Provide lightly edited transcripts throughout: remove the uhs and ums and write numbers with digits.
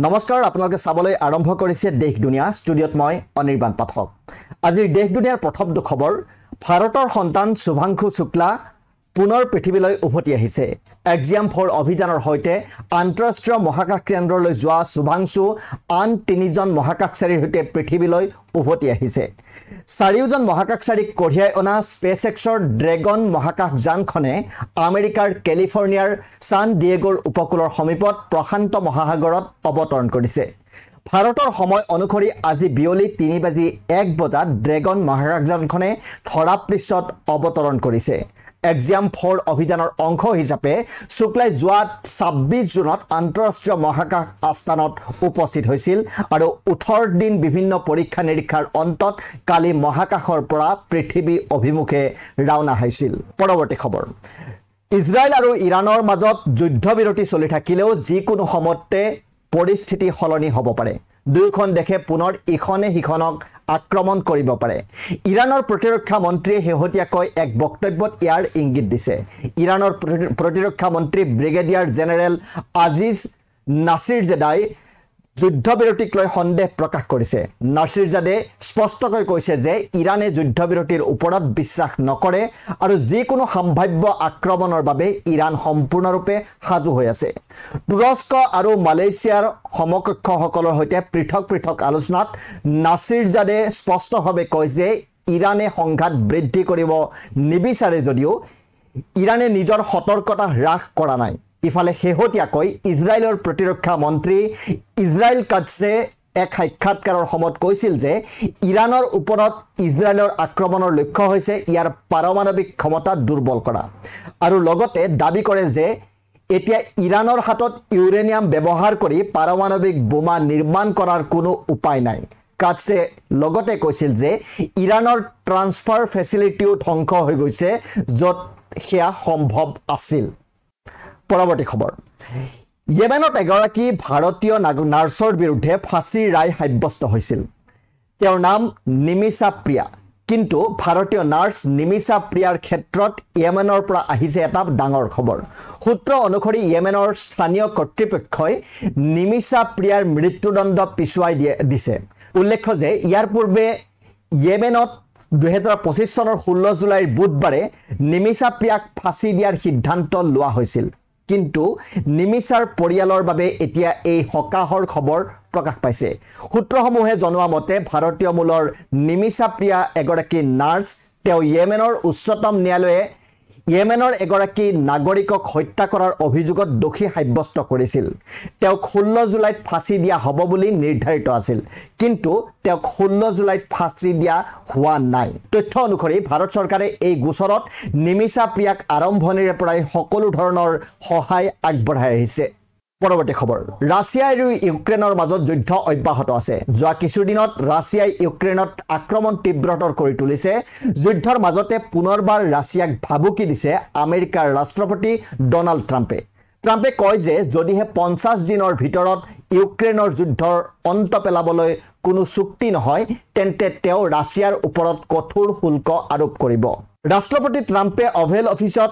নমস্কাৰ আপোনালোকে চাবলৈ আৰম্ভ কৰিছে দেশ দুনিয়া ষ্টুডিঅ'ত মই অনিৰ্বাণ পাঠক আজিৰ দেশ দুনিয়াৰ প্ৰথম খবৰ ভাৰতৰ সন্তান শুভাংশু শুক্লা পুনৰ পৃথিৱীলৈ উভতি আহিছে এক্সাম 4 অভিযানৰ হৈতে আন্তঃৰাষ্ট্ৰীয় মহাকাশ কেন্দ্ৰলৈ যোৱা শুভাংশু আন তিনিজন মহাকাশচাৰীৰ হৈতে পৃথিৱীলৈ উভতি আহিছে চাৰিওজন মহাকাশচাৰীক কঢ়িয়াই অনা স্পেচএক্সৰ ড্ৰেগন মহাকাশ যানখনে আমেৰিকাৰ কেলিফৰ্ণিয়াৰ সান ডিয়েগোৰ উপকূলৰ সমীপত প্ৰশান্ত মহাসাগৰত অৱতৰণ কৰিছে ভাৰতৰ সময় অনুসৰি আজি বিয়লি 3:01 বজাত ড্ৰেগন মহাকাশযানখনে ধৰাপৃষ্ঠত অৱতৰণ কৰিছে এক্সাম 4 অভিযানৰ অংশ হিচাপে শুক্লাই যোৱা 26 জুনত আন্তঃৰাষ্ট্ৰীয় মহাকাশ আস্থানত উপস্থিত হৈছিল আৰু 18 দিন বিভিন্ন পৰীক্ষা নিৰীক্ষাৰ অন্তত কালি মহাকাশৰ পৰা পৃথিৱী অভিমুখে ৰাওনা হৈছিল পৰৱৰ্তী খবৰ ইজৰাইল আৰু ইৰানৰ মাজত যুদ্ধবিৰতি চলি থাকিলেও যিকোনো সময়তে পৰিস্থিতি সলনি হ'ব পাৰে দুয়োখন দেশে পুনৰ ইখনে সিখনক আক্ৰমণ কৰিব পাৰে ইৰানৰ প্ৰতিৰক্ষা মন্ত্ৰীয়ে শেহতীয়াকৈ এক বক্তব্যত ইয়াৰ ইংগিত দিছে ইৰানৰ প্ৰতিৰক্ষা মন্ত্ৰী ব্ৰিগেডিয়াৰ জেনেৰেল আজিজ নাছিৰজাদাই যুদ্ধবিৰতিক লৈ সন্দেহ প্ৰকাশ কৰিছে নাছিৰজাদে স্পষ্টকৈ কৈছে যে ইৰানে যুদ্ধবিৰতিৰ ওপৰত বিশ্বাস নকৰে আৰু যিকোনো সম্ভাৱ্য আক্ৰমণৰ বাবে ইৰান সম্পূৰ্ণৰূপে সাজু হৈ আছে তুৰস্ক আৰু মালয়েছিয়াৰ সমকক্ষসকলৰ হৈতে পৃথক আলোচনাত নাছিৰজাদে স্পষ্টভাৱে কয় যে ইৰানে সংঘাত বৃদ্ধি কৰিব নিবিচাৰে যদিও ইৰানে নিজৰ সতৰ্কতা হ্ৰাস কৰা নাই ইফালে শেহতীয়াকৈ ইজৰাইলৰ প্ৰতিৰক্ষা মন্ত্ৰী ইজৰাইল কাটছে এক সাক্ষাৎকাৰৰ সময়ত কৈছিল যে ইৰানৰ ওপৰত ইজৰাইলৰ আক্ৰমণৰ লক্ষ্য হৈছে ইয়াৰ পাৰমাণৱিক ক্ষমতা দুৰ্বল কৰা আৰু লগতে দাবী কৰে যে এতিয়া ইৰানৰ হাতত ইউৰেনিয়াম ব্যৱহাৰ কৰি পাৰমাণৱিক বোমা নিৰ্মাণ কৰাৰ কোনো উপায় নাই কাটছে লগতে কৈছিল যে ইৰানৰ ট্ৰান্সফাৰ ফেচিলিটিও ধ্বংস হৈ গৈছে য'ত সেয়া সম্ভৱ আছিল পৰৱৰ্তী খবৰ ইয়েমেনত এগৰাকী ভাৰতীয় নাৰ্ছৰ বিৰুদ্ধে ফাঁচীৰ ৰায় সাব্যস্ত হৈছিল তেওঁৰ নাম নিমিষা প্ৰিয়া কিন্তু ভাৰতীয় নাৰ্ছ নিমিষা প্ৰিয়াৰ ক্ষেত্ৰত ইয়েমেনৰ পৰা আহিছে এটা ডাঙৰ খবৰ সূত্ৰ অনুসৰি ইয়েমেনৰ স্থানীয় কৰ্তৃপক্ষই নিমিষা প্ৰিয়াৰ মৃত্যুদণ্ড পিছুৱাই দিছে উল্লেখ্য যে ইয়াৰ পূৰ্বে ইয়েমেনত 2025 চনৰ 16 জুলাইৰ বুধবাৰে নিমিষা প্ৰিয়াক ফাঁচী দিয়াৰ সিদ্ধান্ত লোৱা হৈছিল কিন্তু নিমিষাৰ পৰিয়ালৰ বাবে এতিয়া এই হকাহৰ খবৰ প্ৰকাশ পাইছে সূত্ৰসমূহে জনোৱা মতে ভাৰতীয় মূলৰ নিমিষা প্ৰিয়া এগৰাকী নাৰ্ছ তেওঁ ইয়েমেনৰ উচ্চতম ন্যায়ালয়ে ইয়েমেনৰ এগৰাকী নাগৰিকক হত্যা কৰাৰ অভিযোগত দোষী সাব্যস্ত কৰিছিল তেওঁক 16 জুলাইত ফাঁচী দিয়া হ'ব বুলি নিৰ্ধাৰিত আছিল কিন্তু তেওঁক 16 জুলাইত ফাঁচী দিয়া হোৱা নাই তথ্য অনুসৰি ভাৰত চৰকাৰে এই গোচৰত নিমিষা প্ৰিয়াক আৰম্ভণিৰে পৰাই সকলো ধৰণৰ সহায় আগবঢ়াই আহিছে পৰৱৰ্তী খবৰ ৰাছিয়া আৰু ইউক্ৰেইনৰ মাজত যুদ্ধ অব্যাহত আছে যোৱা কিছুদিনত ৰাছিয়াই ইউক্ৰেইনত আক্ৰমণ তীব্ৰতৰ কৰি তুলিছে যুদ্ধৰ মাজতে পুনৰবাৰ ৰাছিয়াক ভাবুকি দিছে আমেৰিকাৰ ৰাষ্ট্ৰপতি ডনাল্ড ট্ৰাম্পে কয় যে যদিহে 50 দিনৰ ভিতৰত ইউক্ৰেইনৰ যুদ্ধৰ অন্ত পেলাবলৈ কোনো চুক্তি নহয় তেন্তে তেওঁ ৰাছিয়াৰ ওপৰত কঠোৰ শুল্ক আৰোপ কৰিব ৰাষ্ট্ৰপতি ট্ৰাম্পে অভেল অফিচত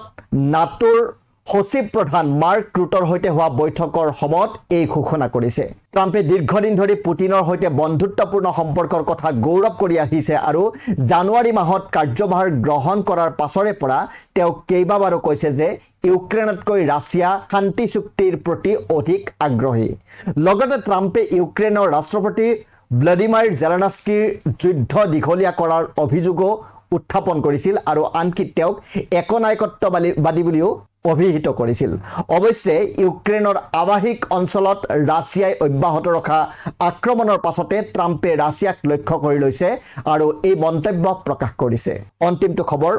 নাটোৰ সচিব প্ৰধান মাৰ্ক ৰুটৰ হৈতে হোৱা বৈঠকৰ সময়ত এই ঘোষণা কৰিছে ট্ৰাম্পে দীৰ্ঘদিন ধৰি পুটিনৰ হৈতে বন্ধুত্বপূৰ্ণ সম্পৰ্কৰ কথা গৌৰৱ কৰি আহিছে আৰু জানুৱাৰী মাহত কাৰ্যভাৰ গ্ৰহণ কৰাৰ পাছৰে পৰা তেওঁ কেইবাবাৰো কৈছে যে ইউক্ৰেইনতকৈ ৰাছিয়া শান্তি চুক্তিৰ প্ৰতি অধিক আগ্ৰহী লগতে ট্ৰাম্পে ইউক্ৰেইনৰ ৰাষ্ট্ৰপতি ভ্লাদিমিৰ জেলেনস্কিৰ যুদ্ধ দীঘলীয়া কৰাৰ অভিযোগো উত্থাপন কৰিছিল আৰু আনকি তেওঁক একনায়কত্ববাদী বুলিও অভিহিত কৰিছিল অৱশ্যে ইউক্ৰেইনৰ আৱাহিক অঞ্চলত ৰাছিয়াই অব্যাহত ৰখা আক্ৰমণৰ পাছতে ট্ৰাম্পে ৰাছিয়াক লক্ষ্য কৰি লৈছে আৰু এই মন্তব্য প্ৰকাশ কৰিছে অন্তিমটো খবৰ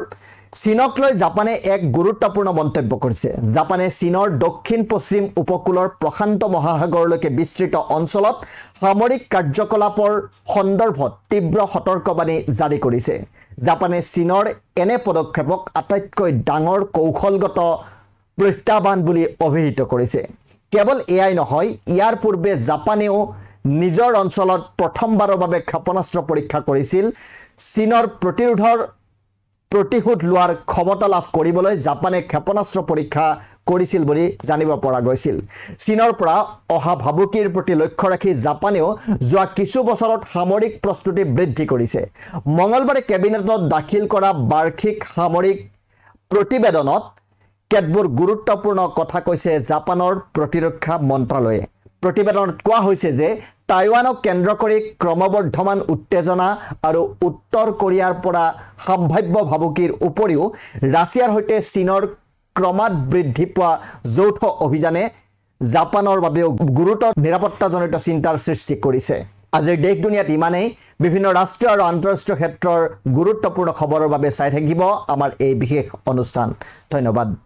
চীনক লৈ জাপানে এক গুৰুত্বপূৰ্ণ মন্তব্য কৰিছে জাপানে চীনৰ দক্ষিণ পশ্চিম উপকূলৰ প্ৰশান্ত মহাসাগৰলৈকে বিস্তৃত অঞ্চলত সামৰিক কাৰ্যকলাপৰ সন্দৰ্ভত তীব্ৰ সতৰ্কবাণী জাৰি কৰিছে জাপানে চীনৰ এনে পদক্ষেপক আটাইতকৈ ডাঙৰ কৌশলগত প্ৰত্যাহ্বান বুলি অভিহিত কৰিছে কেৱল এয়াই নহয় ইয়াৰ পূৰ্বে জাপানেও নিজৰ অঞ্চলত প্ৰথমবাৰৰ বাবে ক্ষেপণাস্ত্ৰ পৰীক্ষা কৰিছিল চীনৰ প্ৰতিৰোধৰ প্ৰতিশোধ লোৱাৰ ক্ষমতা লাভ কৰিবলৈ জাপানে ক্ষেপণাস্ত্ৰ পৰীক্ষা কৰিছিল বুলি জানিব পৰা গৈছিল চীনৰ পৰা অহা ভাবুকিৰ প্ৰতি লক্ষ্য ৰাখি জাপানেও যোৱা কিছু বছৰত সামৰিক প্ৰস্তুতি বৃদ্ধি কৰিছে মঙলবাৰে কেবিনেটত দাখিল কৰা বাৰ্ষিক সামৰিক প্ৰতিবেদনত কেতবোৰ গুৰুত্বপূৰ্ণ কথা কৈছে জাপানৰ প্ৰতিৰক্ষা মন্ত্ৰালয়ে প্ৰতিবেদনত কোৱা হৈছে যে টাইৱানক কেন্দ্ৰ কৰি ক্ৰমবৰ্ধমান উত্তেজনা আৰু উত্তৰ কোৰিয়াৰ পৰা সম্ভাৱ্য ভাবুকিৰ উপৰিও ৰাছিয়াৰ সৈতে চীনৰ ক্ৰমাৎ বৃদ্ধি পোৱা যৌথ অভিযানে জাপানৰ বাবেও গুৰুতৰ নিৰাপত্তাজনিত চিন্তাৰ সৃষ্টি কৰিছে আজিৰ দেশ দুনিয়াত ইমানেই বিভিন্ন ৰাষ্ট্ৰীয় আৰু আন্তঃৰাষ্ট্ৰীয় ক্ষেত্ৰৰ গুৰুত্বপূৰ্ণ খবৰৰ বাবে চাই থাকিব আমাৰ এই বিশেষ অনুষ্ঠান ধন্যবাদ